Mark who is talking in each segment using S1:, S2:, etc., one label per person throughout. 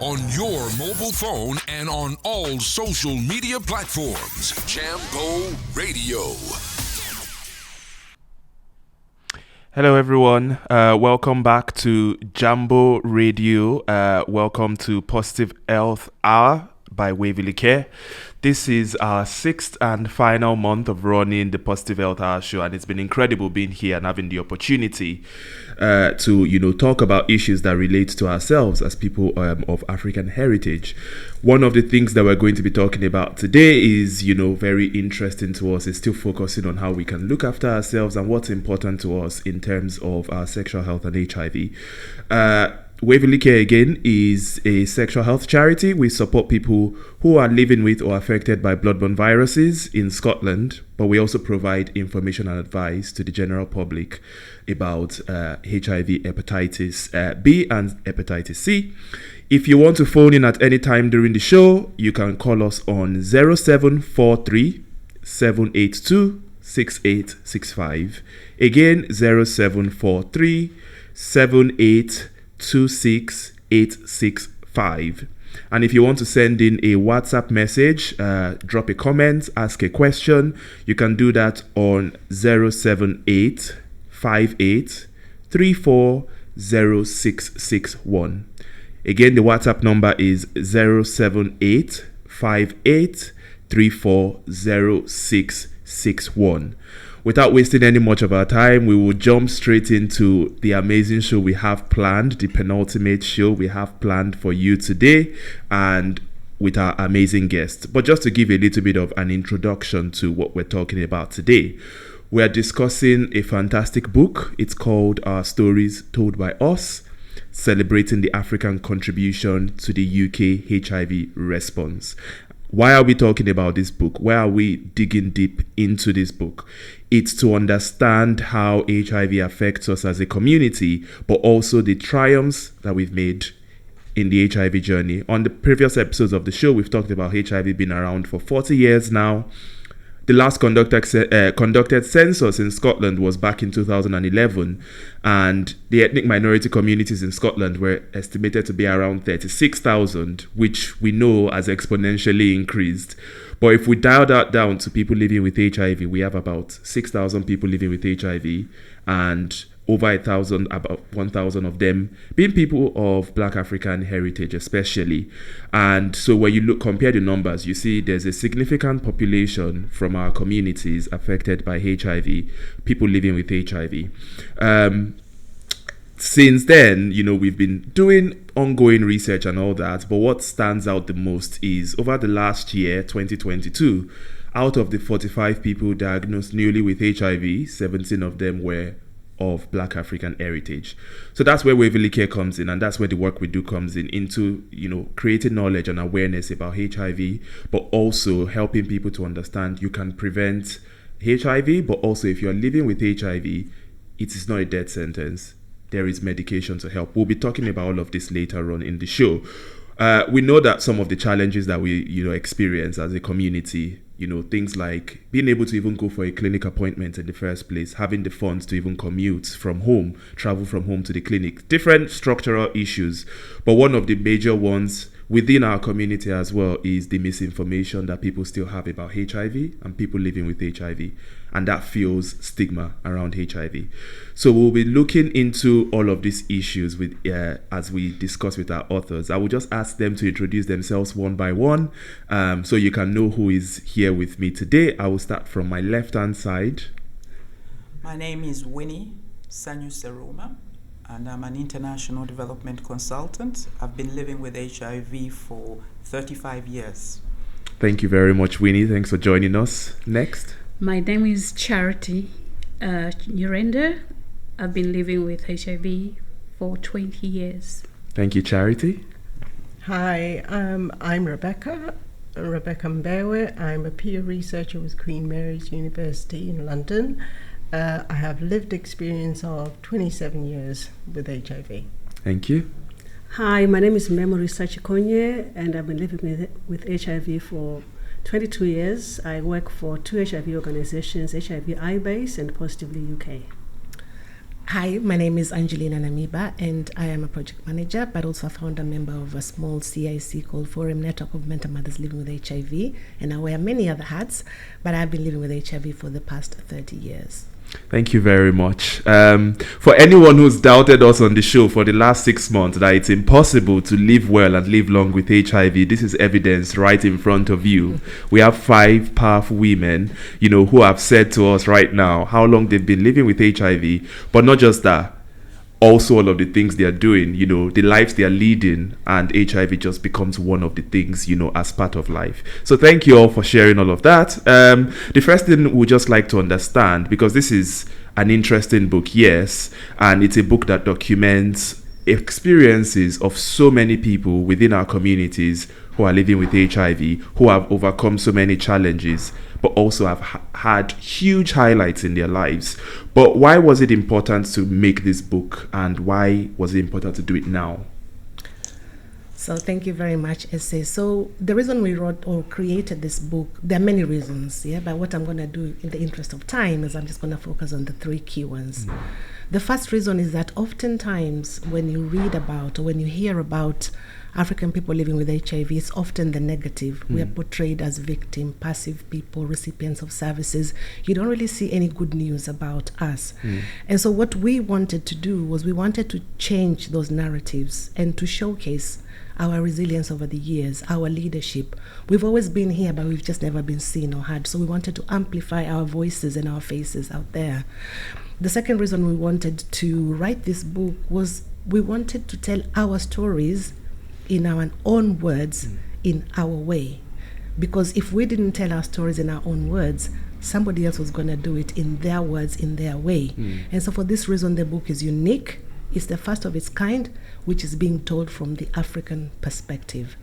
S1: on your mobile phone and on all social media platforms. Jambo Radio.
S2: Hello everyone, welcome back to Jambo Radio. Welcome to Positive Health Hour by Waverly Care. This is our sixth and final month of running the Positive Health Hour show, and it's been incredible being here and having the opportunity to talk about issues that relate to ourselves as people of African heritage. One of the things that we're going to be talking about today is very interesting to us. It's still focusing on how we can look after ourselves and what's important to us in terms of our sexual health and HIV. Waverly Care again is a sexual health charity. We support people who are living with or affected by bloodborne viruses in Scotland, but we also provide information and advice to the general public about HIV, hepatitis B and hepatitis C. If you want to phone in at any time during the show, you can call us on 0743 782 6865. Again, 0743 782 26865. And if you want to send in a WhatsApp message, drop a comment, ask a question, you can do that on 078 58 340661. Again, the WhatsApp number is 078 58 340661. Without wasting any much of our time, we will jump straight into the amazing show we have planned, the penultimate show we have planned for you today, and with our amazing guests. But just to give a little bit of an introduction to what we're talking about today, we are discussing a fantastic book. It's called Our Stories Told by Us, celebrating the African contribution to the UK HIV response. Why are we talking about this book? Why are we digging deep into this book? It's to understand how HIV affects us as a community, but also the triumphs that we've made in the HIV journey. On the previous episodes of the show, we've talked about HIV being around for 40 years now. The last conducted census in Scotland was back in 2011, and the ethnic minority communities in Scotland were estimated to be around 36,000, which we know has exponentially increased. But if we dial that down to people living with HIV, we have about 6,000 people living with HIV, and over 1,000, about 1,000 of them being people of Black African heritage especially. And so when you compare the numbers, you see there's a significant population from our communities affected by HIV, people living with HIV. Since then, we've been doing ongoing research and all that, but what stands out the most is over the last year, 2022, out of the 45 people diagnosed newly with HIV, 17 of them were of Black African heritage. So that's where Waverly Care comes in, and that's where the work we do comes in, into creating knowledge and awareness about HIV, but also helping people to understand you can prevent HIV, but also if you're living with HIV, it is not a death sentence. There is medication to help. We'll be talking about all of this later on in the show. We know that some of the challenges that we experience as a community, things like being able to even go for a clinic appointment in the first place, having the funds to even commute from home, travel from home to the clinic, different structural issues. But one of the major ones within our community as well is the misinformation that people still have about HIV and people living with HIV, and that fuels stigma around HIV. So we'll be looking into all of these issues with as we discuss with our authors. I will just ask them to introduce themselves one by one, so you can know who is here with me today. I will start from my left-hand side.
S3: My name is Winnie Sanyu Seruma, and I'm an international development consultant. I've been living with HIV for 35 years.
S2: Thank you very much, Winnie. Thanks for joining us. Next.
S4: My name is Charity Nyirenda. I've been living with HIV for 20 years.
S2: Thank you, Charity.
S5: Hi, I'm Rebecca Mbewe. I'm a peer researcher with Queen Mary's University in London. I have lived experience of 27 years with HIV.
S2: Thank you.
S6: Hi, my name is Memory Sachikonye, and I've been living with HIV for 22 years. I work for two HIV organizations, HIV iBase and Positively UK.
S7: Hi, my name is Angelina Namiba, and I am a project manager, but also a founder member of a small CIC called Forum Network of Mental Mothers Living with HIV. And I wear many other hats, but I've been living with HIV for the past 30 years.
S2: Thank you very much. For anyone who's doubted us on the show for the last 6 months that it's impossible to live well and live long with HIV, this is evidence right in front of you. We have 5 powerful women, who have said to us right now how long they've been living with HIV, but not just that, also all of the things they are doing, the lives they are leading, and HIV just becomes one of the things, as part of life. So thank you all for sharing all of that. The first thing we'd just like to understand, because this is an interesting book, yes, and it's a book that documents experiences of so many people within our communities who are living with HIV, who have overcome so many challenges, but also have had huge highlights in their lives. But why was it important to make this book, and why was it important to do it now?
S7: So thank you very much, Ese. So the reason we wrote or created this book, there are many reasons, but what I'm going to do in the interest of time is I'm just going to focus on the 3 key ones. The first reason is that oftentimes when you read about or when you hear about African people living with HIV, it's often the negative. We are portrayed as victim, passive people, recipients of services. You don't really see any good news about us. And so what we wanted to do was we wanted to change those narratives and to showcase our resilience over the years, our leadership. We've always been here, but we've just never been seen or heard. So we wanted to amplify our voices and our faces out there. The second reason we wanted to write this book was we wanted to tell our stories in our own words, in our way. Because if we didn't tell our stories in our own words, somebody else was going to do it in their words, in their way. And so for this reason, the book is unique. It's the first of its kind, which is being told from the African perspective.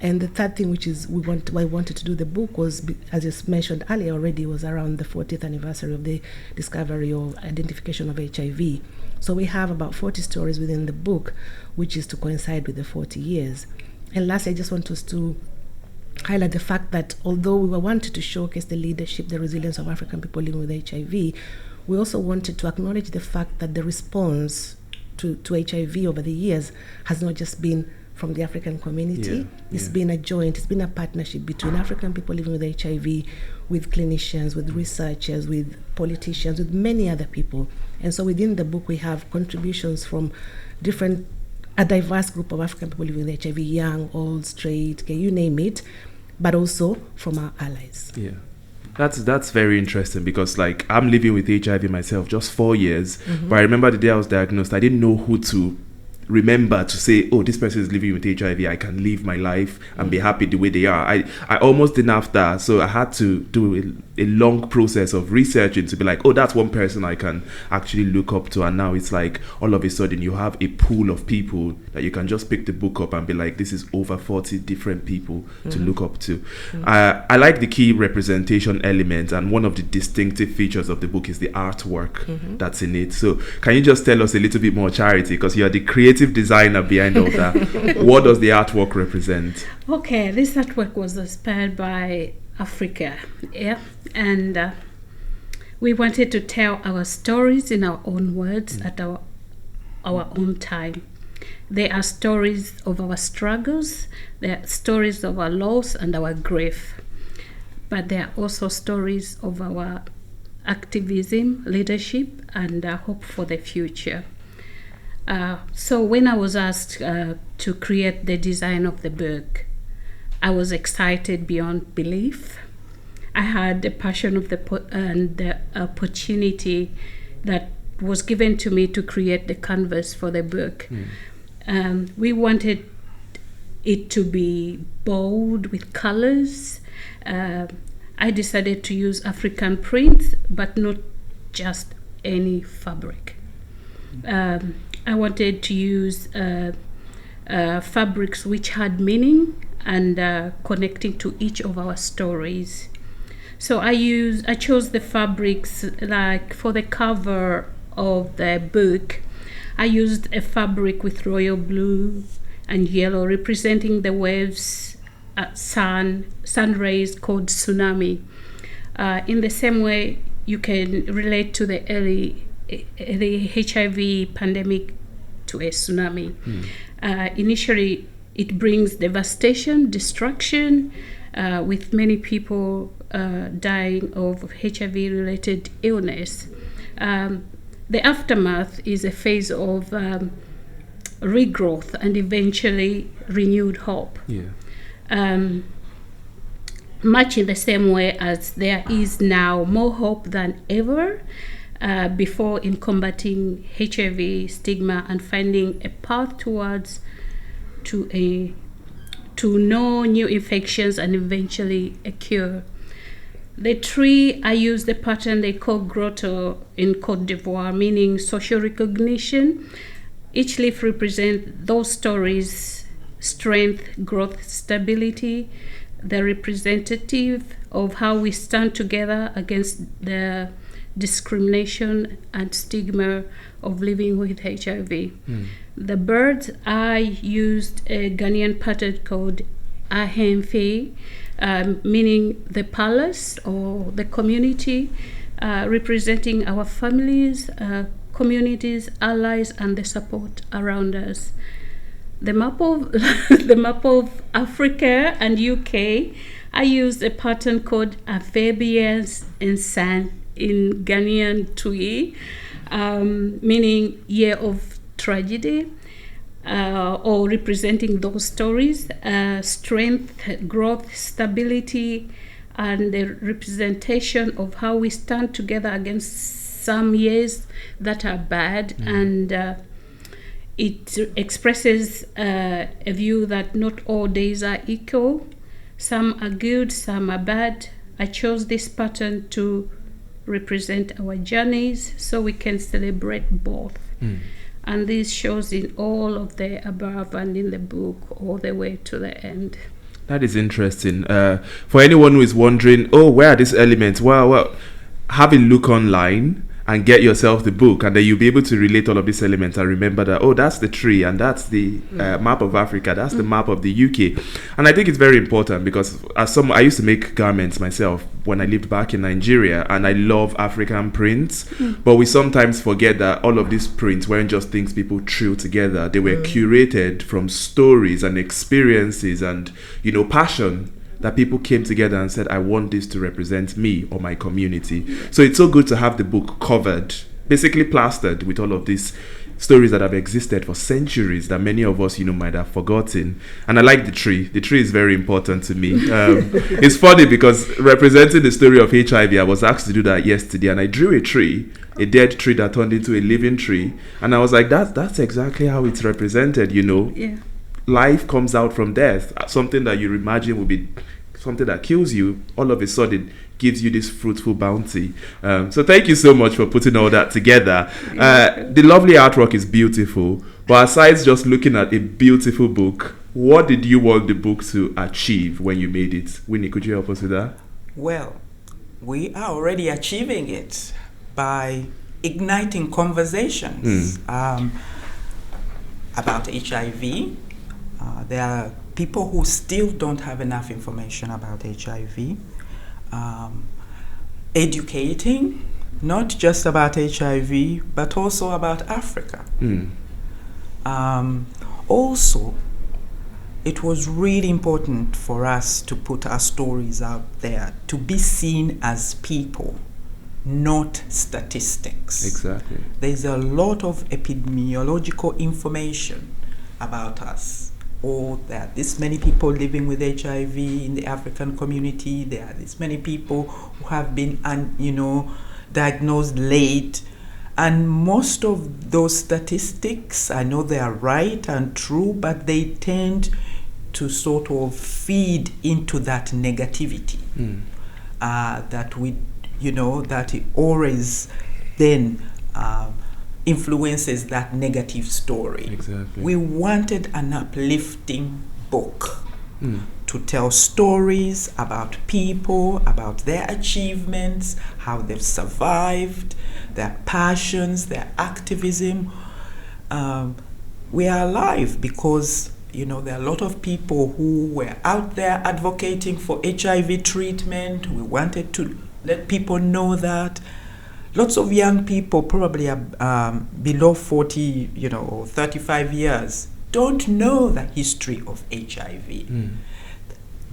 S7: And the third thing, which is why I wanted to do the book, was, as you mentioned earlier already, was around the 40th anniversary of the discovery or identification of HIV. So we have about 40 stories within the book, which is to coincide with the 40 years. And lastly, I just want us to highlight the fact that although we were wanted to showcase the leadership, the resilience of African people living with HIV, we also wanted to acknowledge the fact that the response to HIV over the years has not just been from the African community. It's been a joint, it's been a partnership between African people living with HIV, with clinicians, with researchers, with politicians, with many other people. And so within the book, we have contributions from a diverse group of African people living with HIV, young, old, straight, gay, you name it, but also from our allies.
S2: Yeah. That's very interesting, because I'm living with HIV myself just 4 years, but I remember the day I was diagnosed, I didn't know who to remember to say, oh, this person is living with HIV, I can live my life and be happy the way they are. I almost didn't have that, so I had to do a long process of researching to be like, oh, that's one person I can actually look up to. And now it's like all of a sudden you have a pool of people that you can just pick the book up and be like, this is over 40 different people to look up to. I like the key representation element, and one of the distinctive features of the book is the artwork that's in it. So can you just tell us a little bit more, Charity, because you're the creative designer behind all that. What does the artwork represent?
S4: Okay, this artwork was inspired by Africa, and we wanted to tell our stories in our own words at our own time. They are stories of our struggles, they are stories of our loss and our grief, but they are also stories of our activism, leadership, and hope for the future. So when I was asked to create the design of the book, I was excited beyond belief. I had the passion of the opportunity that was given to me to create the canvas for the book. We wanted it to be bold with colors. I decided to use African prints, but not just any fabric. I wanted to use fabrics which had meaning and connecting to each of our stories. So I chose the fabrics, like for the cover of the book, I used a fabric with royal blue and yellow representing the waves, sun rays called tsunami. In the same way, you can relate to the early the HIV pandemic to a tsunami. Initially, it brings devastation, destruction, with many people dying of HIV-related illness. The aftermath is a phase of regrowth and eventually renewed hope. Much in the same way as there is now more hope than ever before in combating HIV stigma and finding a path towards to no new infections and eventually a cure. The tree, I use the pattern they call grotto in Côte d'Ivoire, meaning social recognition. Each leaf represents those stories: strength, growth, stability. They're representative of how we stand together against the discrimination and stigma of living with HIV. The birds, I used a Ghanaian pattern called Ahemfe, meaning the palace or the community, representing our families, communities, allies, and the support around us. The map of Africa and UK, I used a pattern called Amphibians and San in Ghanaian Tui, meaning year of tragedy, or representing those stories, strength, growth, stability, and the representation of how we stand together against some years that are bad. And it expresses a view that not all days are equal. Some are good, some are bad. I chose this pattern to represent our journeys so we can celebrate both. And this shows in all of the above and in the book all the way to the end.
S2: That is interesting. For anyone who is wondering, where are these elements? Well, have a look online and get yourself the book, and then you'll be able to relate all of these elements and remember that, that's the tree, and that's the map of Africa, that's the map of the UK. And I think it's very important because I used to make garments myself when I lived back in Nigeria, and I love African prints, but we sometimes forget that all of these prints weren't just things people threw together. They were curated from stories and experiences and, passion that people came together and said, I want this to represent me or my community. So it's so good to have the book covered, basically plastered with all of these stories that have existed for centuries that many of us, might have forgotten. And I like the tree. The tree is very important to me. It's funny because representing the story of HIV, I was asked to do that yesterday, and I drew a tree, a dead tree that turned into a living tree. And I was like, that's exactly how it's represented,
S4: Yeah.
S2: Life comes out from death. Something that you imagine would be something that kills you, all of a sudden gives you this fruitful bounty. So thank you so much for putting all that together. The lovely artwork is beautiful, but aside just looking at a beautiful book, what did you want the book to achieve when you made it? Winnie, could you help us with that?
S3: Well, we are already achieving it by igniting conversations about HIV. There are people who still don't have enough information about HIV. Educating, not just about HIV, but also about Africa. Also, it was really important for us to put our stories out there, to be seen as people, not statistics.
S2: Exactly.
S3: There's a lot of epidemiological information about us. There are this many people living with HIV in the African community. There are this many people who have been, diagnosed late. And most of those statistics, I know they are right and true, but they tend to sort of feed into that negativity. That it always then influences that negative story.
S2: Exactly.
S3: We wanted an uplifting book to tell stories about people, about their achievements, how they've survived, their passions, their activism. We are alive because, there are a lot of people who were out there advocating for HIV treatment. We wanted to let people know that. lots of young people probably are below 40, or 35 years, don't know the history of HIV.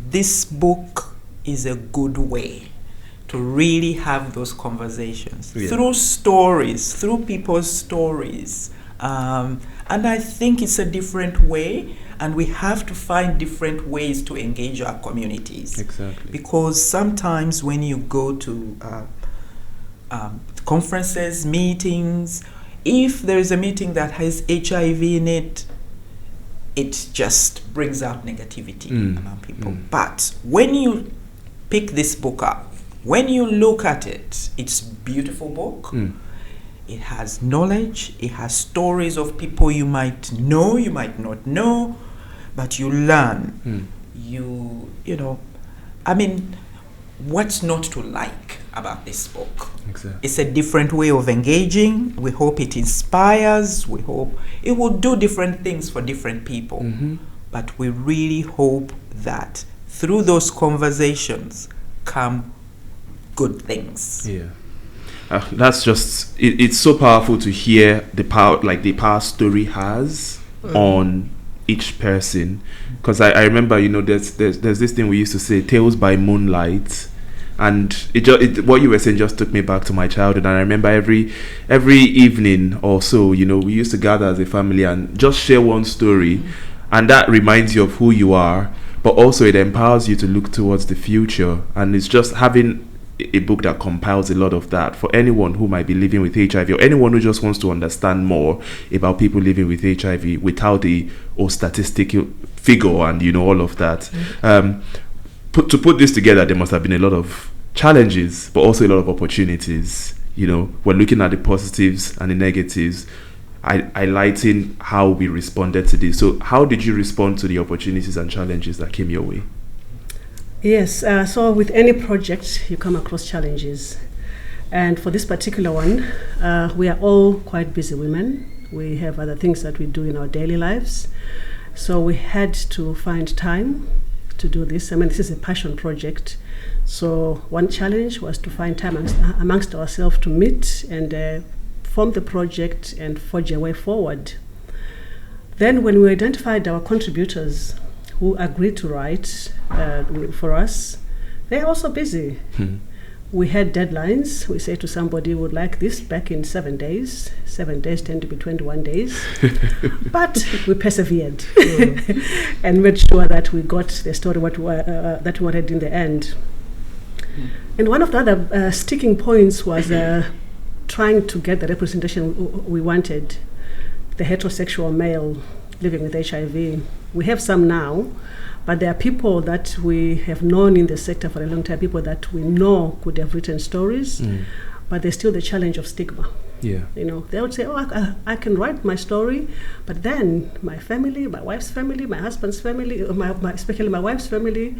S3: This book is a good way to really have those conversations through stories, through people's stories. And I think it's a different way, and we have to find different ways to engage our communities.
S2: Exactly.
S3: Because sometimes when you go to conferences, meetings, if there is a meeting that has HIV in it, it just brings out negativity among people. But when you pick this book up, when you look at it, it's a beautiful book. It has knowledge, it has stories of people you might know, you might not know, but you learn. What's not to like about this book?
S2: Exactly.
S3: It's a different way of engaging. We hope it inspires. We hope it will do different things for different people. But we really hope that through those conversations come good things.
S2: Yeah. That's just it's so powerful to hear the power story has on each person, because I remember, there's this thing we used to say, tales by moonlight, and what you were saying just took me back to my childhood. And I remember every evening or so, we used to gather as a family and just share one story, and that reminds you of who you are, but also it empowers you to look towards the future. And it's just having a book that compiles a lot of that for anyone who might be living with HIV, or anyone who just wants to understand more about people living with HIV without the statistical figure and all of that. To put this together, there must have been a lot of challenges, but also a lot of opportunities. We're looking at the positives and the negatives, highlighting how we responded to this. So how did you respond to the opportunities and challenges that came your way?
S6: Yes, so with any project, you come across challenges. And for this particular one, we are all quite busy women. We have other things that we do in our daily lives. So we had to find time to do this. This is a passion project. So one challenge was to find time amongst ourselves to meet and form the project and forge a way forward. Then when we identified our contributors who agreed to write for us, they're also busy. We had deadlines. We say to somebody, we would like this back in 7 days. 7 days tend to be 21 days. But we persevered and made sure that we got the story that we wanted in the end. And one of the other sticking points was trying to get the representation we wanted, the heterosexual male living with HIV. We have some now, but there are people that we have known in the sector for a long time, people that we know could have written stories, but there's still the challenge of stigma.
S2: Yeah.
S6: They would say, I can write my story, but then my family, my wife's family, my husband's family, especially my wife's family,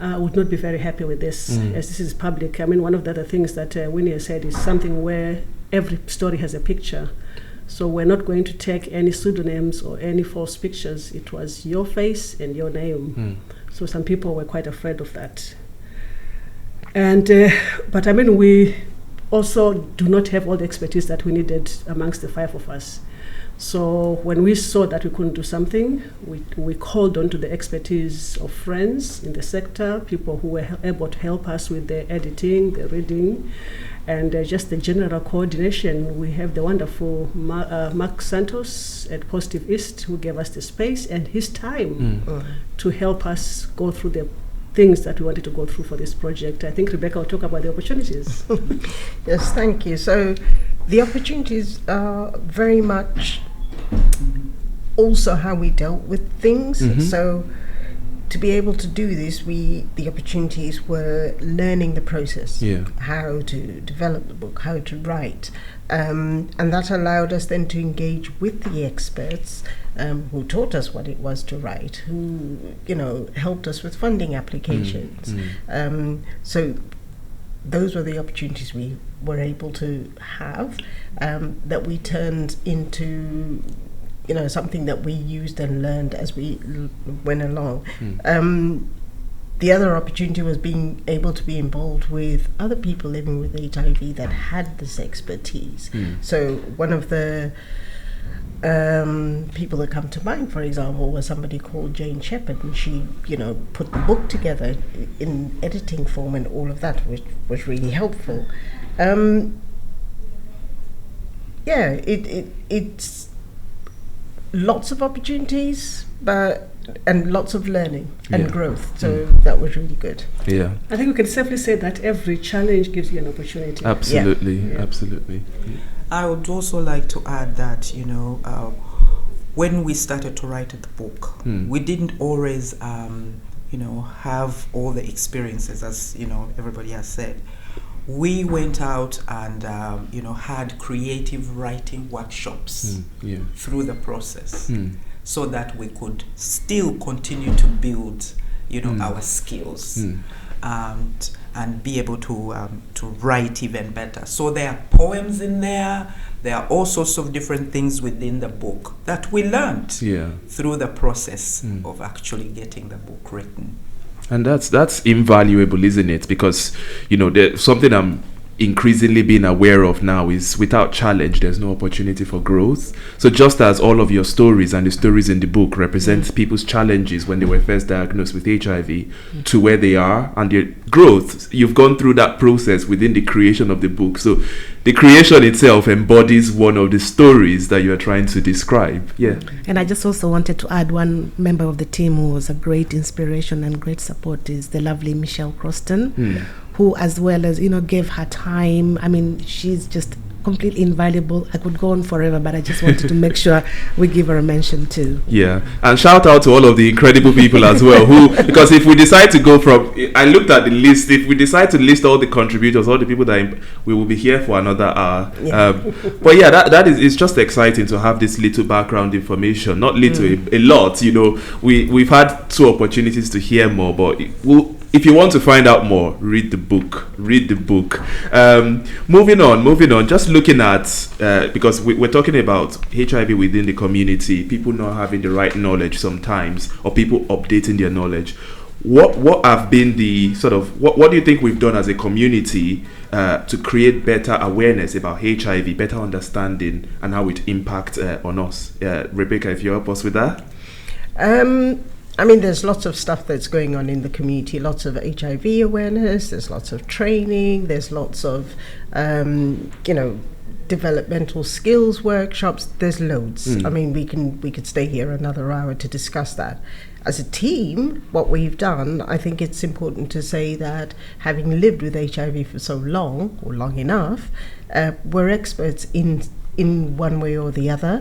S6: would not be very happy with this, as this is public. One of the other things that Winnie said is something where every story has a picture. So we're not going to take any pseudonyms or any false pictures. It was your face and your name. So some people were quite afraid of that. And but we also do not have all the expertise that we needed amongst the five of us. So when we saw that we couldn't do something, we called on to the expertise of friends in the sector, people who were able to help us with the editing, the reading, and just the general coordination. We have the wonderful Mark Santos at Positive East, who gave us the space and his time to help us go through the things that we wanted to go through for this project. I think Rebecca will talk about the opportunities.
S5: Yes, thank you. So the opportunities are very much also how we dealt with things. So to be able to do this, the opportunities were learning the process, how to develop the book, how to write, and that allowed us then to engage with the experts who taught us what it was to write, who helped us with funding applications. So those were the opportunities we were able to have, that we turned into something that we used and learned as we went along. the other opportunity was being able to be involved with other people living with HIV that had this expertise. So one of the people that come to mind, for example, was somebody called Jane Shepherd, and she, put the book together in editing form and all of that, which was really helpful. It's lots of opportunities, and lots of learning and growth. So that was really good.
S2: Yeah.
S6: I think we can safely say that every challenge gives you an opportunity.
S2: Absolutely, absolutely.
S3: I would also like to add that, when we started to write the book, we didn't always, have all the experiences, as, everybody has said. We went out and, had creative writing workshops through the process so that we could still continue to build, our skills and be able to write even better. So there are poems in there. There are all sorts of different things within the book that we learned through the process of actually getting the book written.
S2: And that's invaluable, isn't it? Because, there's something I'm increasingly being aware of now is without challenge, there's no opportunity for growth. So just as all of your stories and the stories in the book represent people's challenges when they were first diagnosed with HIV to where they are and their growth, you've gone through that process within the creation of the book. So the creation itself embodies one of the stories that you're trying to describe. Yeah.
S7: And I just also wanted to add one member of the team who was a great inspiration and great support is the lovely Michelle Croston, who as well as, gave her time. I mean, she's just completely invaluable. I could go on forever, but I just wanted to make sure we give her a mention too.
S2: Yeah, and shout out to all of the incredible people as well because if we decide to go from, I looked at the list, if we decide to list all the contributors, all the people that we will be here for another hour. But yeah, that is, it's just exciting to have this little background information, not little, a lot. We've had 2 opportunities to hear more, but if you want to find out more, read the book. Moving on, just looking at, because we're talking about HIV within the community, people not having the right knowledge sometimes, or people updating their knowledge. What have been the sort of, what do you think we've done as a community to create better awareness about HIV, better understanding, and how it impacts on us? Rebecca, if you help us with that.
S5: There's lots of stuff that's going on in the community, lots of HIV awareness, there's lots of training, there's lots of, developmental skills workshops, there's loads. We could stay here another hour to discuss that. As a team, what we've done, I think it's important to say that having lived with HIV for so long, or long enough, we're experts in one way or the other.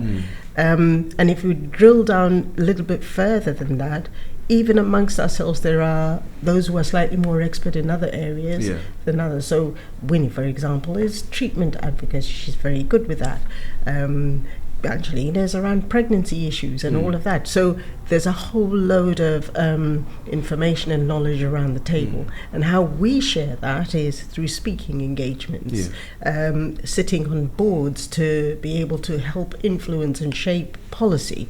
S5: And if we drill down a little bit further than that, even amongst ourselves, there are those who are slightly more expert in other areas than others. So Winnie, for example, is treatment advocacy. She's very good with that. Angelina's around pregnancy issues and all of that. So there's a whole load of information and knowledge around the table. And how we share that is through speaking engagements, sitting on boards to be able to help influence and shape policy.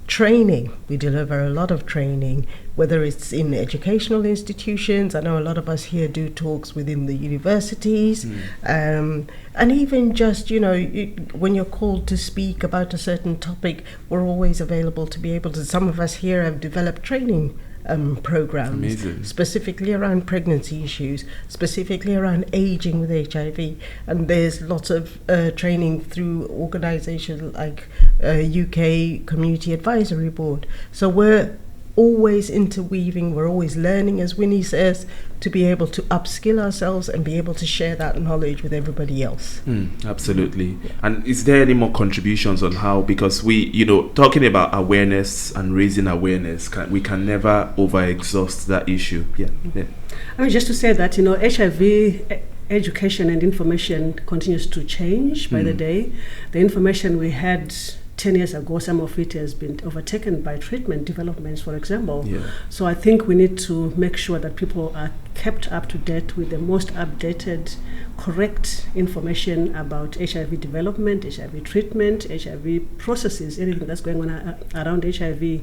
S5: Training, we deliver a lot of training, whether it's in educational institutions. I know a lot of us here do talks within the universities, and even just, when you're called to speak about a certain topic, we're always available to be able to. Some of us here have developed training programs specifically around pregnancy issues, specifically around aging with HIV, and there's lots of training through organisations like UK Community Advisory Board. So we're always interweaving, we're always learning, as Winnie says, to be able to upskill ourselves and be able to share that knowledge with everybody else.
S2: Absolutely. And is there any more contributions on how, because we, talking about awareness and raising awareness, we can never over exhaust that issue.
S6: Just to say that, HIV education and information continues to change by the day. The information we had 10 years ago, some of it has been overtaken by treatment developments, for example. So I think we need to make sure that people are kept up to date with the most updated, correct information about HIV development, HIV treatment, HIV processes, anything that's going on around HIV.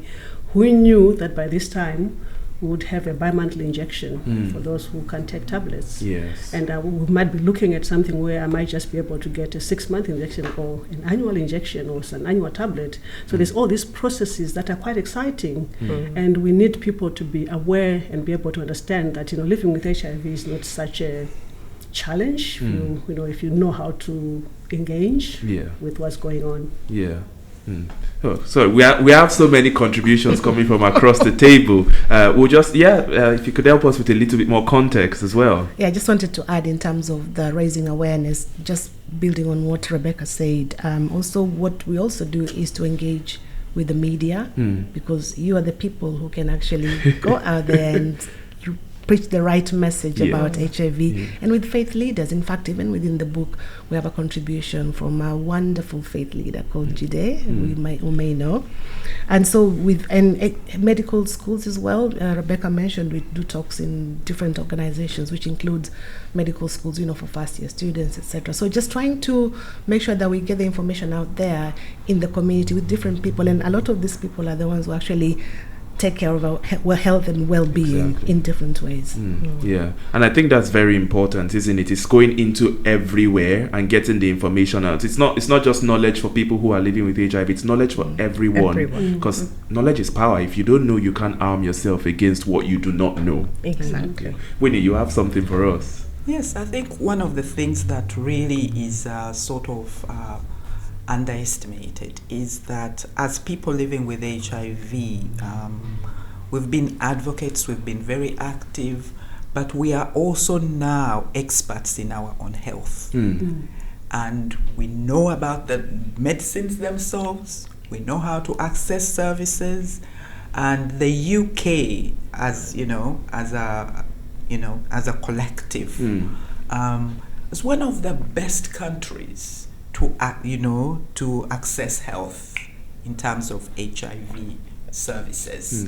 S6: We knew that by this time would have a bi-monthly injection for those who can take tablets.
S2: Yes.
S6: And we might be looking at something where I might just be able to get a 6-month injection or an annual injection or an annual tablet. So there's all these processes that are quite exciting, and we need people to be aware and be able to understand that, living with HIV is not such a challenge. If you know how to engage with what's going on.
S2: Yeah. Oh, sorry, we have so many contributions coming from across the table. We'll just, if you could help us with a little bit more context as well.
S7: Yeah, I just wanted to add in terms of the raising awareness, just building on what Rebecca said. Also, what we also do is to engage with the media, because you are the people who can actually go out there and preach the right message about HIV, and with faith leaders. In fact, even within the book, we have a contribution from a wonderful faith leader called Jide, who may know. And so with medical schools as well, Rebecca mentioned we do talks in different organizations, which includes medical schools, for first-year students, etc. So just trying to make sure that we get the information out there in the community with different people, and a lot of these people are the ones who actually take care of our health and well-being in different ways.
S2: Yeah, and I think that's very important, isn't it? It's going into everywhere and getting the information out. It's not just knowledge for people who are living with HIV. It's knowledge for everyone, because knowledge is power. If you don't know, you can't arm yourself against what you do not know.
S5: Exactly.
S2: Okay. Winnie, you have something for us?
S3: Yes, I think one of the things that really is sort of underestimated is that as people living with HIV, we've been advocates, we've been very active, but we are also now experts in our own health. And we know about the medicines themselves, we know how to access services, and the UK, as a collective, is one of the best countries to access health in terms of HIV services.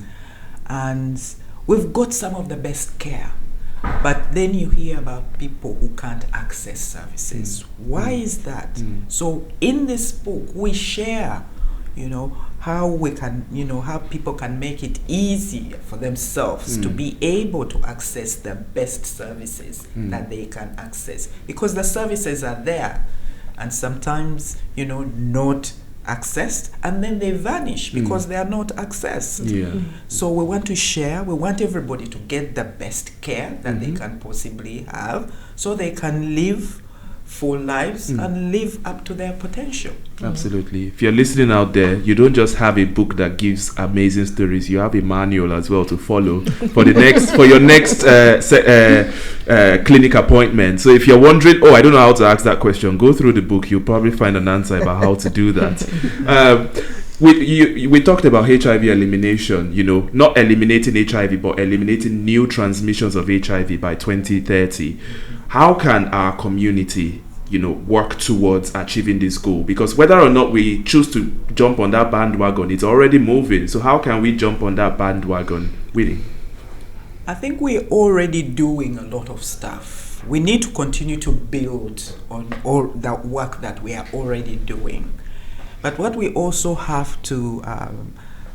S3: And we've got some of the best care, but then you hear about people who can't access services. Why is that? So in this book we share how we can, how people can make it easier for themselves to be able to access the best services that they can access, because the services are there and sometimes not accessed, and then they vanish because they are not accessed. So we want to share, we want everybody to get the best care that they can possibly have, so they can live full lives and live up to their potential.
S2: Absolutely. If you're listening out there, you don't just have a book that gives amazing stories, you have a manual as well to follow for your next clinic appointment. So if you're wondering, I don't know how to ask that question, go through the book, you'll probably find an answer about how to do that. We talked about HIV elimination, not eliminating HIV, but eliminating new transmissions of HIV by 2030. How can our community, work towards achieving this goal? Because whether or not we choose to jump on that bandwagon, it's already moving. So how can we jump on that bandwagon? Winnie?
S3: I think we're already doing a lot of stuff. We need to continue to build on all that work that we are already doing. But what we also have to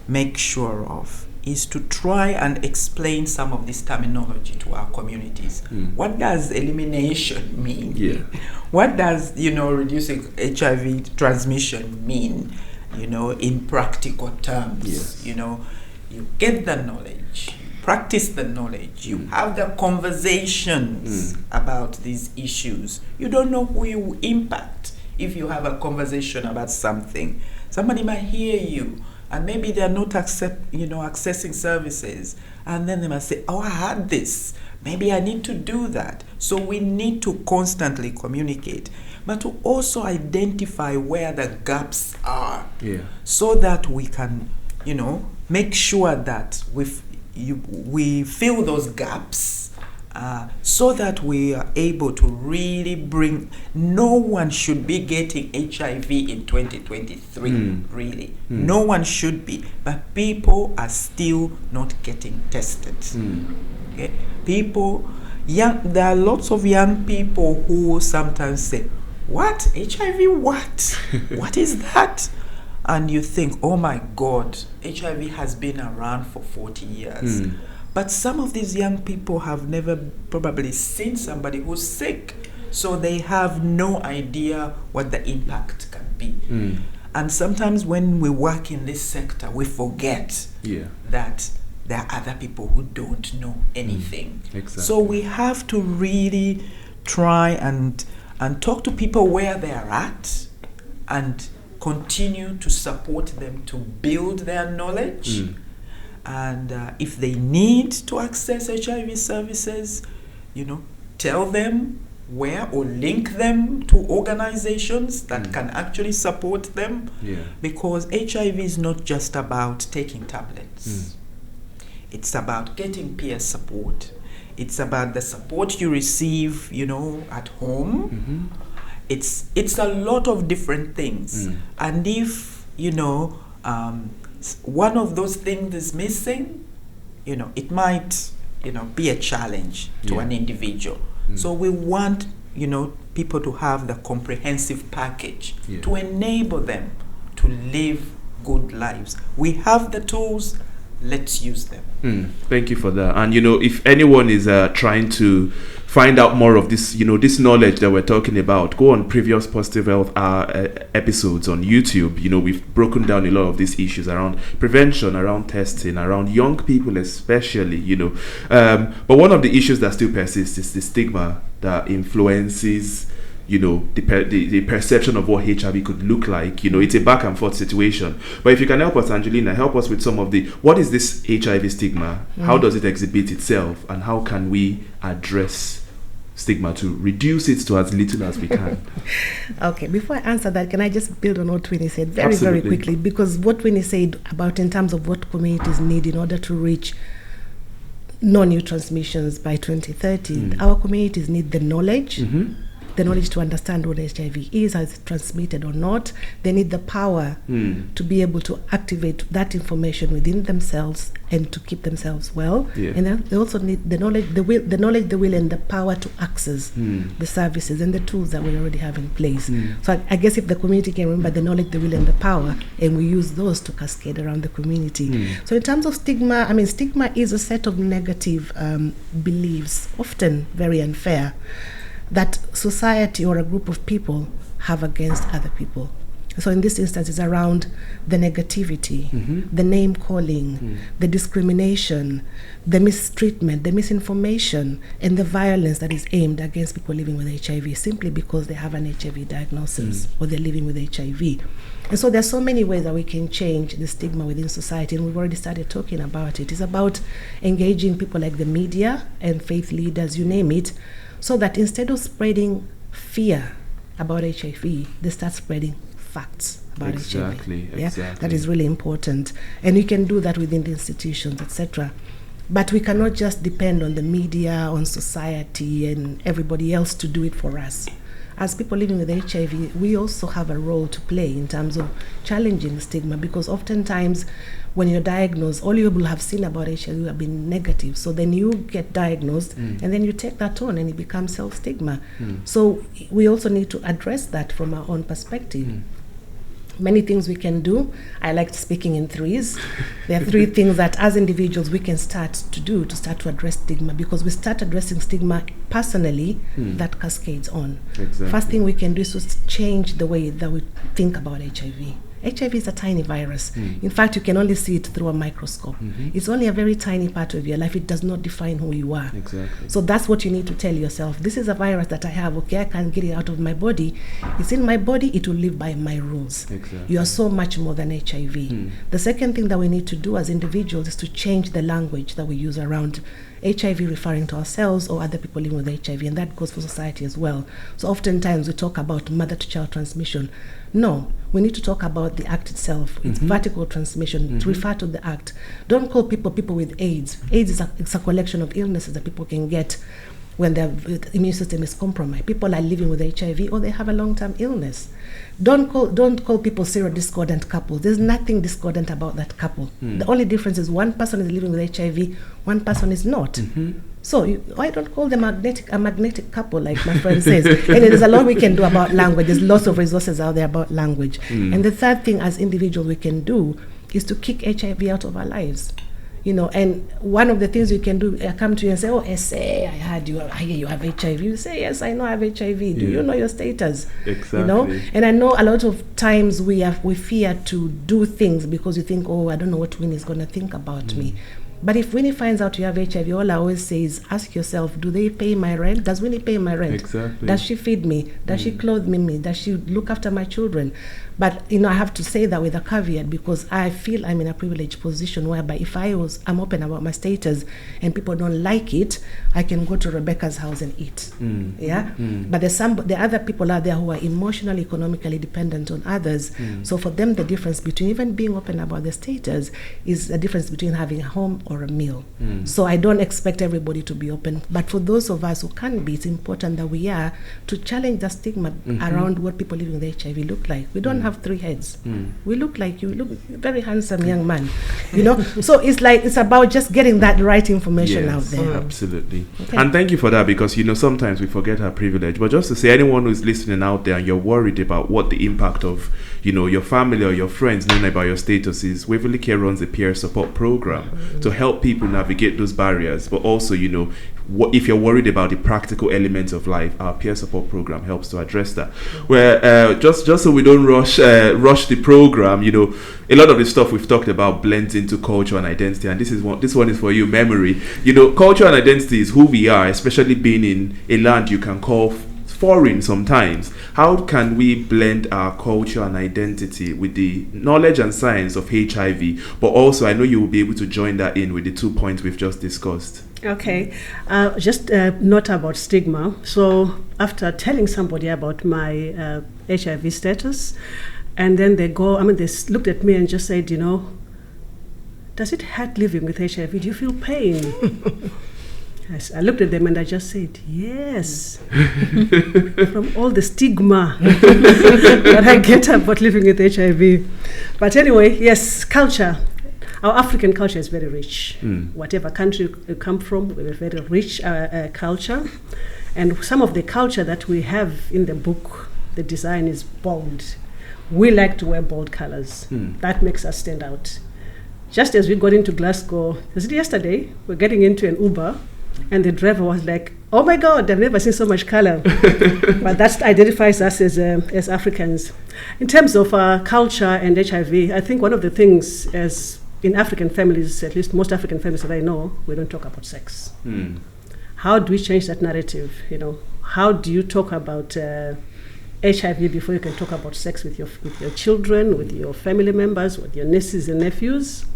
S3: make sure of is to try and explain some of this terminology to our communities. What does elimination mean? What does, reducing HIV transmission mean, in practical terms? You get the knowledge, you practice the knowledge, you have the conversations about these issues. You don't know who you impact if you have a conversation about something. Somebody might hear you, and maybe they're not accessing services, and then they must say, I had this, maybe I need to do that. So we need to constantly communicate, but to also identify where the gaps are, so that we can make sure that we fill those gaps, so that we are able to really bring. No one should be getting HIV in 2023, really. No one should be, but people are still not getting tested. Okay? There are lots of young people who sometimes say, what? HIV what? What is that? And you think, oh my God, HIV has been around for 40 years. But some of these young people have never probably seen somebody who's sick, so they have no idea what the impact can be. And sometimes when we work in this sector, we forget that there are other people who don't know anything.
S2: Exactly.
S3: So we have to really try and talk to people where they are at and continue to support them to build their knowledge. And if they need to access HIV services, tell them where, or link them to organizations that can actually support them. Because HIV is not just about taking tablets. It's about getting peer support. It's about the support you receive, at home. It's a lot of different things. And if, one of those things is missing, it might, be a challenge to an individual. So we want, people to have the comprehensive package to enable them to live good lives. We have the tools, let's use them.
S2: Thank you for that. And if anyone is trying to find out more of this, this knowledge that we're talking about, go on previous Positive Health episodes on YouTube. We've broken down a lot of these issues around prevention, around testing, around young people especially, but one of the issues that still persists is the stigma that influences the perception of what HIV could look like. It's a back and forth situation. But if you can help us, Angelina, help us with some of what is this HIV stigma? How does it exhibit itself? And how can we address stigma to reduce it to as little as we can?
S7: Okay, before I answer that, can I just build on what Winnie said very
S2: Absolutely.
S7: very quickly? Because what Winnie said about in terms of what communities need in order to reach no-new transmissions by 2030, our communities need the knowledge. The knowledge to understand what HIV is, how it's transmitted or not. They need the power to be able to activate that information within themselves and to keep themselves well. And then they also need the knowledge, the will, and the power to access the services and the tools that we already have in place. So I guess if the community can remember the knowledge, the will, and the power, and we use those to cascade around the community. So in terms of stigma, stigma is a set of negative beliefs, often very unfair, that society or a group of people have against other people. So in this instance, it's around the negativity, the name calling, the discrimination, the mistreatment, the misinformation, and the violence that is aimed against people living with HIV simply because they have an HIV diagnosis or they're living with HIV. And so there's so many ways that we can change the stigma within society, and we've already started talking about it. It's about engaging people like the media and faith leaders, you name it, so that instead of spreading fear about HIV, they start spreading facts about HIV. Exactly. That is really important. And we can do that within the institutions, etc. But we cannot just depend on the media, on society, and everybody else to do it for us. As people living with HIV, we also have a role to play in terms of challenging stigma, because oftentimes when you're diagnosed, all you will have seen about HIV have been negative. So then you get diagnosed, and then you take that on, and it becomes self-stigma. So we also need to address that from our own perspective. Many things we can do. I like speaking in threes. There are three things that as individuals we can start to do to start to address stigma, because we start addressing stigma personally, that cascades on. First thing we can do is to change the way that we think about HIV. HIV is a tiny virus. In fact, you can only see it through a microscope. It's only a very tiny part of your life. It does not define who you are. So that's what you need to tell yourself. This is a virus that I have. Okay, I can't get it out of my body. It's in my body. It will live by my rules. You are so much more than HIV. The second thing that we need to do as individuals is to change the language that we use around HIV, referring to ourselves or other people living with HIV, and that goes for society as well. So oftentimes we talk about mother-to-child transmission. No, we need to talk about the act itself. It's vertical transmission. To refer to the act. Don't call people with AIDS. AIDS is it's a collection of illnesses that people can get when their immune system is compromised. People are living with HIV or they have a long-term illness. Don't call people serodiscordant couples. There's nothing discordant about that couple. The only difference is one person is living with HIV, one person is not. So why don't call them a magnetic couple, like my friend says? And there's a lot we can do about language. There's lots of resources out there about language. And the third thing as individuals we can do is to kick HIV out of our lives. You know, and one of the things you can do, I come to you and say, oh, Essay, I hear you have HIV. You say, yes, I know I have HIV. Do you know your status?
S2: Exactly.
S7: You know, and I know a lot of times we fear to do things because you think, oh, I don't know what Winnie is going to think about me. But if Winnie finds out you have HIV, all I always say is ask yourself, do they pay my rent? Does Winnie pay my rent?
S2: Exactly.
S7: Does she feed me? Does she clothe me? Does she look after my children? But, you know, I have to say that with a caveat because I feel I'm in a privileged position whereby if I'm open about my status and people don't like it, I can go to Rebecca's house and eat. But there are other people out there who are emotionally, economically dependent on others. So for them, the difference between even being open about their status is the difference between having a home or a meal. So I don't expect everybody to be open. But for those of us who can be, it's important that we are to challenge the stigma around what people living with HIV look like. We don't have 3 heads. We look like you. Look very handsome young man. You know. So it's about just getting that right information out there.
S2: Absolutely. Okay. And thank you for that because you know sometimes we forget our privilege. But just to say, anyone who's listening out there and you're worried about what the impact of your family or your friends knowing about your status is, Waverley Care runs a peer support program to help people navigate those barriers. But also, if you're worried about the practical elements of life, our peer support program helps to address that. Where just so we don't rush the program, a lot of the stuff we've talked about blends into culture and identity, and this one is for you, memory. Culture and identity is who we are, especially being in a land you can call foreign sometimes. How can we blend our culture and identity with the knowledge and science of HIV? But also, I know you will be able to join that in with the 2 points we've just discussed.
S6: Okay, just note about stigma. So after telling somebody about my HIV status, and then they looked at me and just said, does it hurt living with HIV? Do you feel pain? I looked at them and I just said, yes. From all the stigma that I get about living with HIV. But anyway, yes, culture. Our African culture is very rich. Whatever country you come from, we have a very rich culture. And some of the culture that we have in the book, the design is bold. We like to wear bold colors. That makes us stand out. Just as we got into Glasgow, was it yesterday? We're getting into an Uber. And the driver was like, oh my God, I've never seen so much color. But that identifies us as Africans. In terms of culture and HIV, I think one of the things as in African families, at least most African families that I know, we don't talk about sex. How do we change that narrative? How do you talk about HIV before you can talk about sex with your children, with your family members, with your nieces and nephews?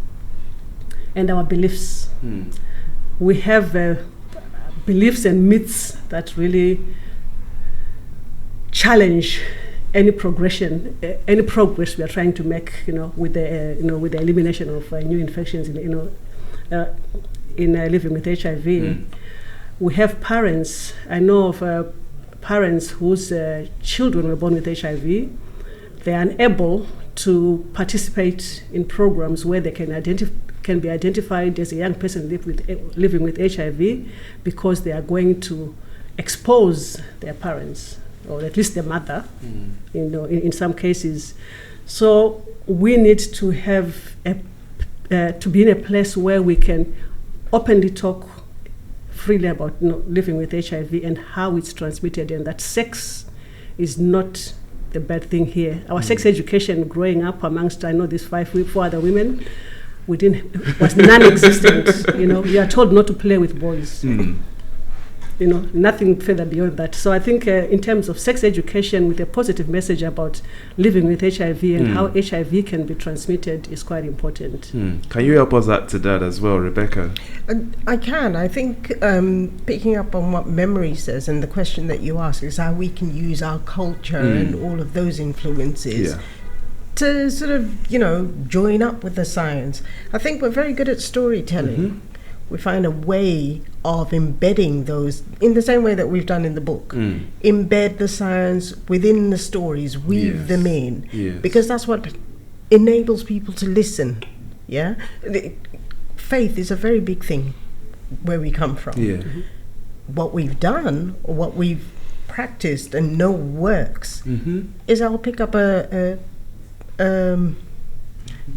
S6: And our beliefs. We have beliefs and myths that really challenge any progression, any progress we are trying to make, with the elimination of new infections, in living with HIV. We have parents. I know of parents whose children were born with HIV. They are unable to participate in programs where they can be identified as a young person living with HIV because they are going to expose their parents, or at least their mother, in some cases. So we need to have to be in a place where we can openly talk freely about living with HIV and how it's transmitted, and that sex is not the bad thing here. Our sex education growing up amongst, I know these 4 other women, was non-existent. You are told not to play with boys. Nothing further beyond that. So I think in terms of sex education with a positive message about living with HIV and how HIV can be transmitted is quite important.
S2: Can you help us add to that as well, Rebecca?
S5: I can. I think picking up on what Memory says and the question that you ask is how we can use our culture and all of those influences to sort of, join up with the science. I think we're very good at storytelling. We find a way of embedding those in the same way that we've done in the book. Embed the science within the stories, weave them in, because that's what enables people to listen. Faith is a very big thing where we come from. What we've done or what we've practiced and know works is I'll pick up a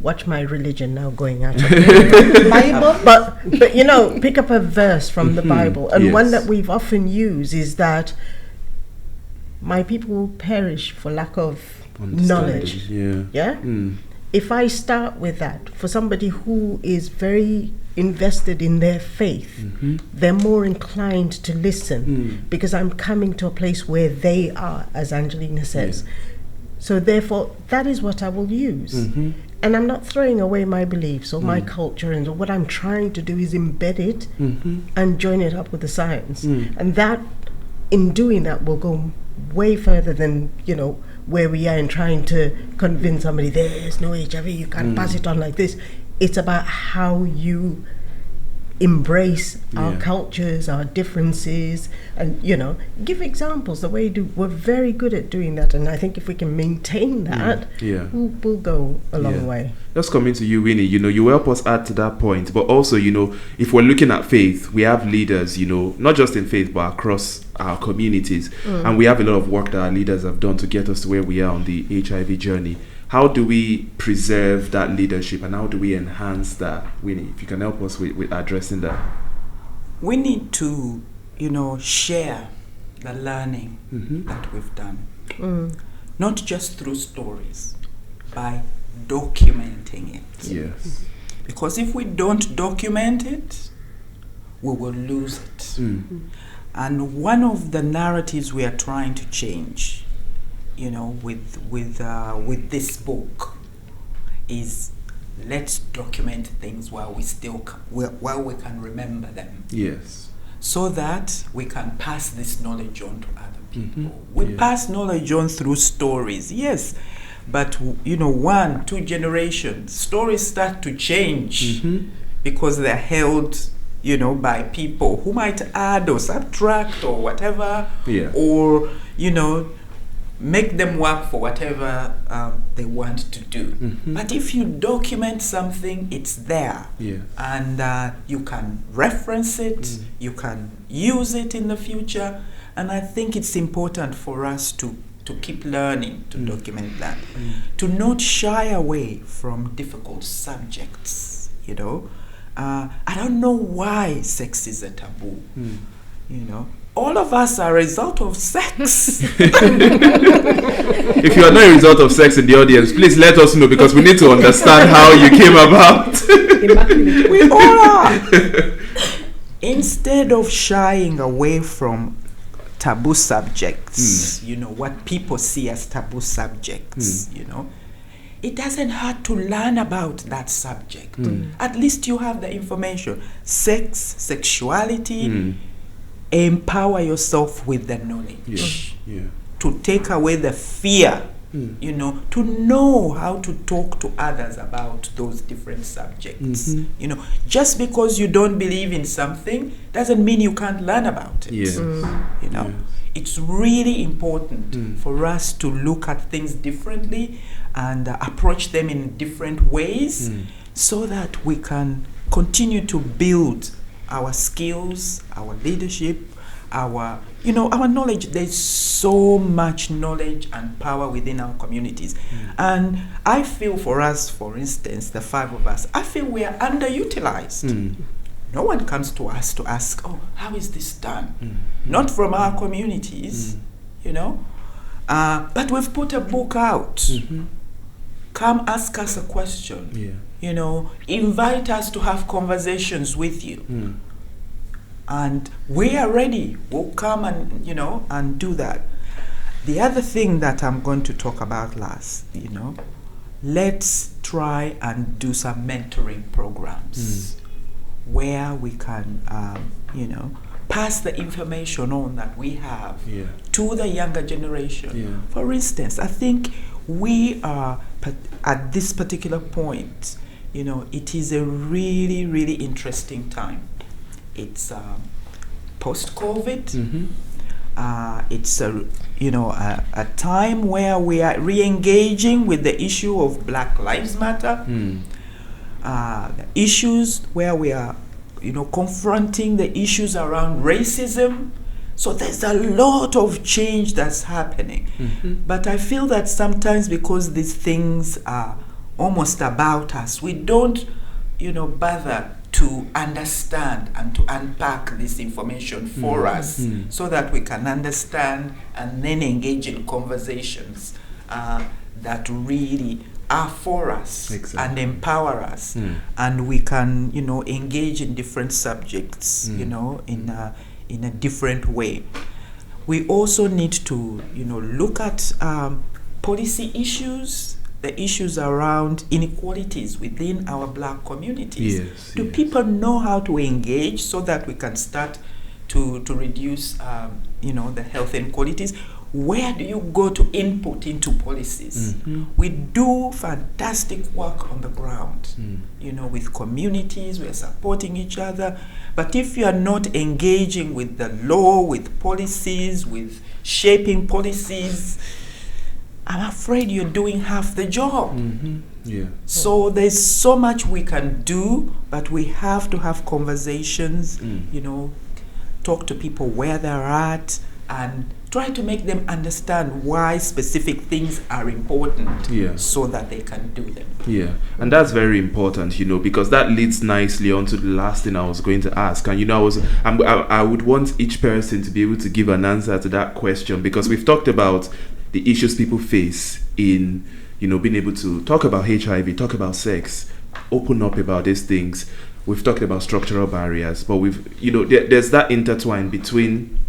S5: watch my religion now going out of the Bible. But you know, pick up a verse from the Bible, and one that we've often used is that my people will perish for lack of knowledge. If I start with that, for somebody who is very invested in their faith, they're more inclined to listen because I'm coming to a place where they are, as Angelina says. So therefore, that is what I will use. And I'm not throwing away my beliefs or my culture, and what I'm trying to do is embed it and join it up with the science. And that, in doing that, will go way further than, you know, where we are in trying to convince somebody there's no HIV, you can't pass it on like this. It's about how you embrace our cultures, our differences, and, you know, give examples the way you do. We're very good at doing that, and I think if we can maintain that, we'll go a long way.
S2: Just coming to you, Winnie, you know, you help us add to that point, but also, you know, if we're looking at faith, we have leaders, you know, not just in faith, but across our communities, and we have a lot of work that our leaders have done to get us to where we are on the HIV journey. How do we preserve that leadership, and how do we enhance that? Winnie, if you can help us with addressing that.
S3: We need to, you know, share the learning that we've done. Not just through stories, by documenting it.
S2: Yes.
S3: Because if we don't document it, we will lose it. And one of the narratives we are trying to change, you know, with this book, is let's document things while we can remember them.
S2: Yes.
S3: So that we can pass this knowledge on to other people. We pass knowledge on through stories, yes, but you know, 1-2 generations, stories start to change because they're held, you know, by people who might add or subtract or whatever, or, you know, make them work for whatever they want to do. But if you document something, it's there, and you can reference it, you can use it in the future, and I think it's important for us to keep learning to document that, to not shy away from difficult subjects, you know. I don't know why sex is a taboo, you know. All of us are a result of sex.
S2: If you are not a result of sex in the audience, please let us know, because we need to understand how you came about.
S3: We all are. Instead of shying away from taboo subjects, you know, what people see as taboo subjects, you know, it doesn't hurt to learn about that subject. At least you have the information. Sex, sexuality, empower yourself with the knowledge. To take away the fear, you know, to know how to talk to others about those different subjects. You know, just because you don't believe in something doesn't mean you can't learn about it. You know, it's really important for us to look at things differently and approach them in different ways, so that we can continue to build our skills, our leadership, our, you know, our knowledge. There's so much knowledge and power within our communities. And I feel for us, for instance, the 5 of us, I feel we are underutilized. No one comes to us to ask, oh, how is this done? Not from our communities, you know. But we've put a book out. Come ask us a question. You know, invite us to have conversations with you. And we are ready. We'll come and, you know, and do that. The other thing that I'm going to talk about last, you know, let's try and do some mentoring programs where we can, you know, pass the information on that we have to the younger generation. For instance, I think we are, at this particular point, you know, it is a really, really interesting time. It's post-COVID. It's a time where we are re-engaging with the issue of Black Lives Matter. The issues where we are, you know, confronting the issues around racism. So there's a lot of change that's happening. But I feel that sometimes, because these things are almost about us. We don't, bother to understand and to unpack this information for us so that we can understand and then engage in conversations that really are for us and empower us. And we can, engage in different subjects, in a different way. We also need to, look at policy issues, the issues around inequalities within our Black communities. Do people know how to engage so that we can start to reduce, the health inequalities? Where do you go to input into policies? We do fantastic work on the ground, with communities. We are supporting each other. But if you are not engaging with the law, with policies, with shaping policies, I'm afraid you're doing half the job. So there's so much we can do, but we have to have conversations, talk to people where they're at, and try to make them understand why specific things are important so that they can do them.
S2: And that's very important, because that leads nicely on to the last thing I was going to ask. And I would want each person to be able to give an answer to that question, because we've talked about the issues people face in being able to talk about HIV, talk about sex, open up about these things. We've talked about structural barriers, but there's that intertwine between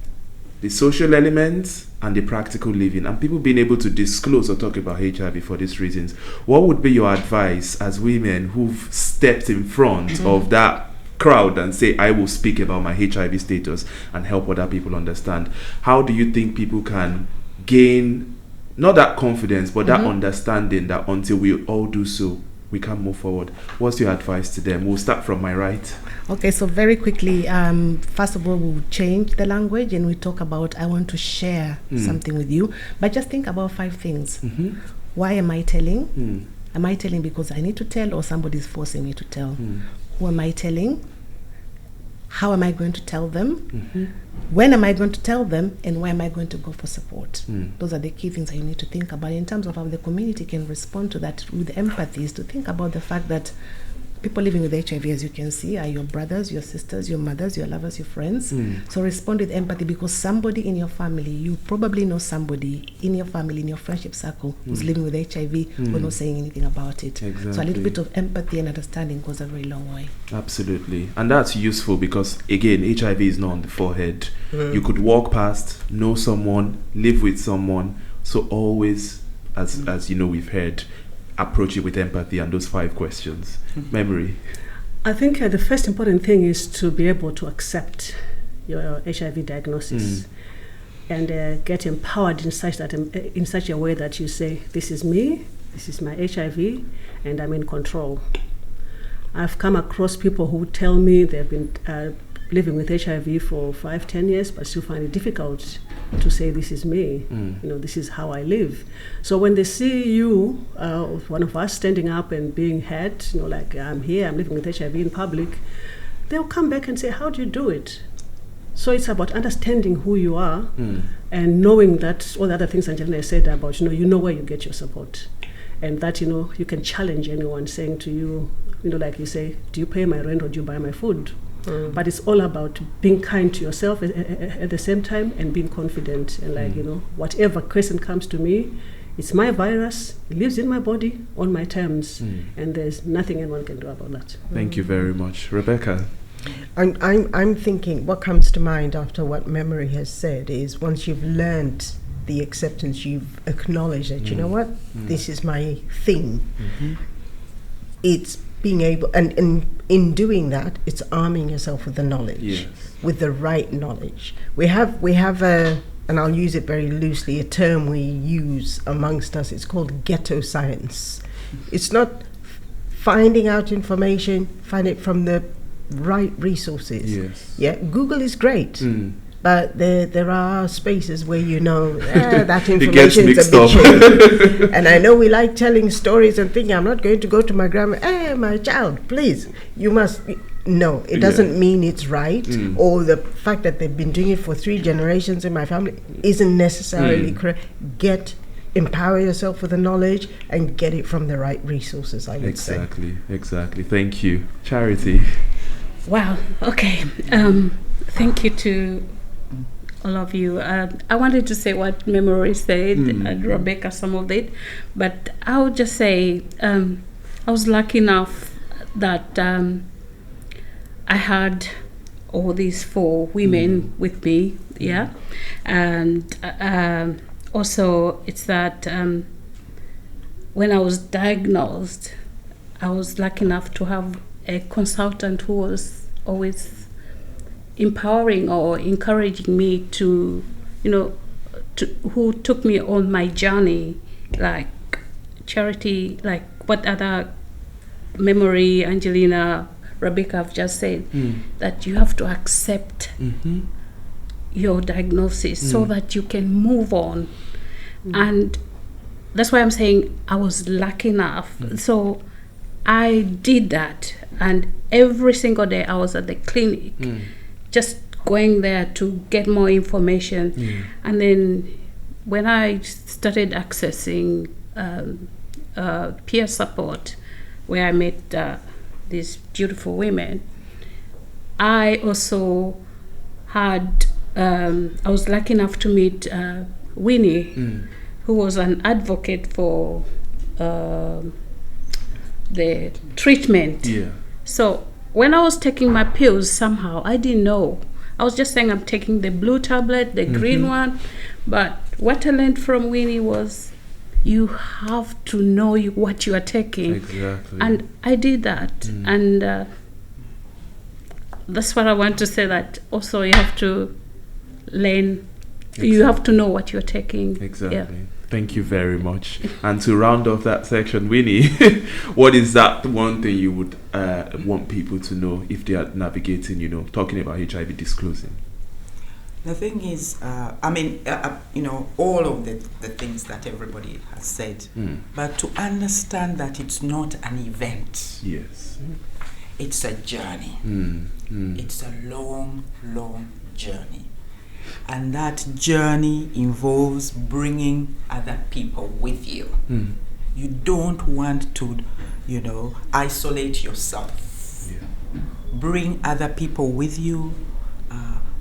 S2: the social elements and the practical living, and people being able to disclose or talk about HIV for these reasons. What would be your advice as women who've stepped in front of that crowd and say, I will speak about my HIV status and help other people understand? How do you think people can gain not that confidence, but that understanding that until we all do so, we can move forward? What's your advice to them? We'll start from my right.
S7: Okay, so very quickly, first of all, we'll change the language and we talk about, I want to share something with you. But just think about 5 things. Why am I telling? Am I telling because I need to tell, or somebody's forcing me to tell? Who am I telling? How am I going to tell them? When am I going to tell them? And where am I going to go for support? Those are the key things that you need to think about in terms of how the community can respond to that with empathy, is to think about the fact that people living with HIV, as you can see, are your brothers, your sisters, your mothers, your lovers, your friends. So respond with empathy, because somebody in your family, you probably know somebody in your family, in your friendship circle, who's living with HIV, who's not saying anything about it. So a little bit of empathy and understanding goes a very long way.
S2: Absolutely. And that's useful because, again, HIV is not on the forehead. You could walk past, know someone, live with someone. So always, as we've heard, approach it with empathy and those 5 questions. Memory.
S6: I think the first important thing is to be able to accept your HIV diagnosis and get empowered in such a way that you say, this is me, this is my HIV, and I'm in control. I've come across people who tell me they've been living with HIV for 5-10 years, but still find it difficult to say, this is me, this is how I live. So when they see you, one of us, standing up and being heard, like, I'm here, I'm living with HIV in public, they'll come back and say, how do you do it? So it's about understanding who you are and knowing that all the other things Angelina said about, you know where you get your support. And that, you can challenge anyone saying to you, like you say, do you pay my rent or do you buy my food? But it's all about being kind to yourself at the same time and being confident. And whatever question comes to me, it's my virus, it lives in my body on my terms. And there's nothing anyone can do about that.
S2: Thank you very much. Rebecca?
S5: I'm thinking, what comes to mind after what Memory has said is, once you've learned the acceptance, you've acknowledged that, you know what, this is my thing. It's being able, and in doing that, it's arming yourself with the knowledge, with the right knowledge. We have a, and I'll use it very loosely, a term we use amongst us. It's called ghetto science. It's not finding out information, find it from the right resources. Google is great. But there are spaces where that information is a bit changed. And I know we like telling stories and thinking, I'm not going to go to my grandma, hey, my child, please, you must. No, it doesn't mean it's right. Or the fact that they've been doing it for 3 generations in my family isn't necessarily correct. Get empower yourself with the knowledge and get it from the right resources, I would say.
S2: Exactly. Thank you. Charity.
S4: Wow. Okay. Thank you to all of you. I wanted to say what Memory said and Rebecca some of it, but I would just say I was lucky enough that I had all these 4 women with me, yeah, and also it's that when I was diagnosed, I was lucky enough to have a consultant who was always empowering or encouraging me to, who took me on my journey, like Charity, like what other Memory, Angelina, Rebecca have just said, that you have to accept your diagnosis so that you can move on. And that's why I'm saying I was lucky enough. So I did that, and every single day I was at the clinic, just going there to get more information. And then when I started accessing peer support, where I met these beautiful women, I also had, I was lucky enough to meet Winnie, who was an advocate for the treatment. So when I was taking my pills, somehow I didn't know. I was just saying I'm taking the blue tablet, the green one. But what I learned from Winnie was you have to know what you are taking.
S2: Exactly.
S4: And I did that. And that's what I want to say, that also you have to learn. You have to know what you're taking.
S2: Exactly.
S4: Yeah.
S2: Thank you very much. And to round off that section, Winnie, what is that one thing you would want people to know if they are navigating, talking about HIV, disclosing?
S3: The thing is, all of the things that everybody has said, but to understand that it's not an event.
S2: Yes.
S3: It's a journey. It's a long, long journey. And that journey involves bringing other people with you. You don't want to, isolate yourself. Bring other people with you.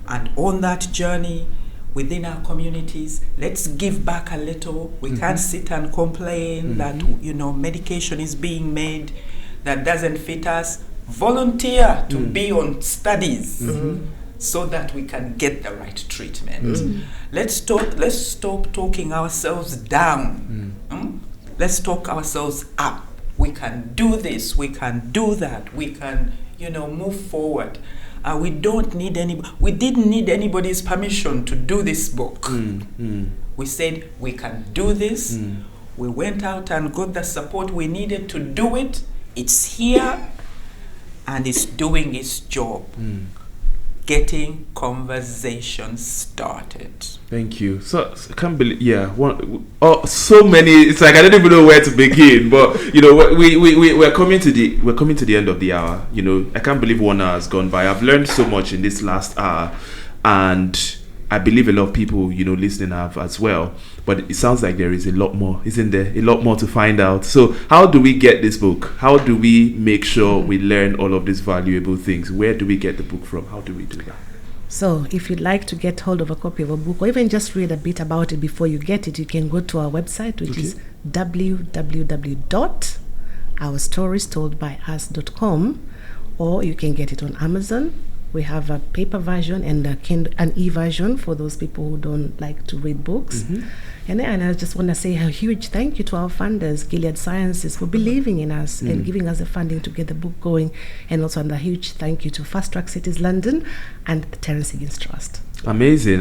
S3: And on that journey, within our communities, let's give back a little. We can't sit and complain that, medication is being made that doesn't fit us. Volunteer to be on studies. So that we can get the right treatment. Let's stop talking ourselves down. Let's talk ourselves up. We can do this, we can do that, we can, move forward. We didn't need anybody's permission to do this book. We said we can do this. We went out and got the support we needed to do it. It's here and it's doing its job. Getting conversations started.
S2: Thank you. So I can't believe, so many. It's like I don't even know where to begin. But we're coming to the end of the hour. I can't believe 1 hour has gone by. I've learned so much in this last hour, and I believe a lot of people listening have as well. But it sounds like there is a lot more, isn't there? A lot more to find out. So how do we get this book? How do we make sure we learn all of these valuable things? Where do we get the book from? How do we do that?
S7: So if you'd like to get hold of a copy of a book, or even just read a bit about it before you get it, you can go to our website, which is www.ourstoriestoldbyus.com, or you can get it on Amazon. We have a paper version and an e-version for those people who don't like to read books. And I just want to say a huge thank you to our funders, Gilead Sciences, for believing in us and giving us the funding to get the book going. And also a huge thank you to Fast Track Cities London and the Terence Higgins Trust.
S2: Amazing.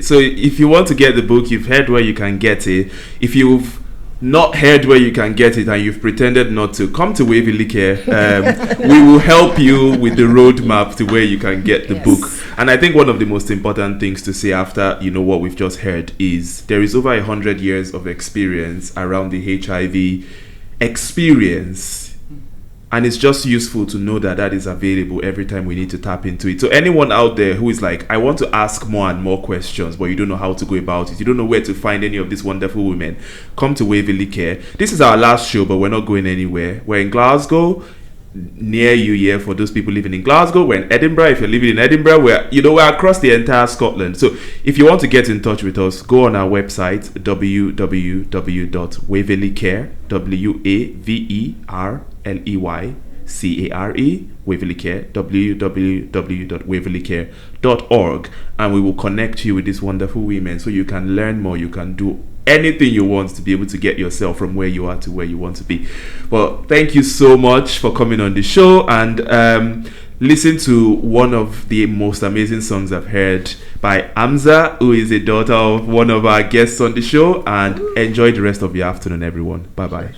S2: So if you want to get the book, you've heard where you can get it. If you've not heard where you can get it and you've pretended not to, come to Wavy Care. We will help you with the roadmap to where you can get the book. And I think one of the most important things to say after what we've just heard is there is over 100 years of experience around the HIV experience And it's just useful to know that that is available every time we need to tap into it. So anyone out there who is like, I want to ask more and more questions, but you don't know how to go about it, you don't know where to find any of these wonderful women, come to Waverley Care. This is our last show, but we're not going anywhere. We're in Glasgow, near you here for those people living in Glasgow. We're in Edinburgh. If you're living in Edinburgh, we're across the entire Scotland. So if you want to get in touch with us, go on our website, www.waverleycare, WAVERLEYCARE, Waverley Care, www.waverleycare.org, and we will connect you with these wonderful women so you can learn more, you can do anything you want to be able to get yourself from where you are to where you want to be. Well, thank you so much for coming on the show, and listen to one of the most amazing songs I've heard by Amza, who is a daughter of one of our guests on the show, and enjoy the rest of your afternoon, everyone. Bye bye.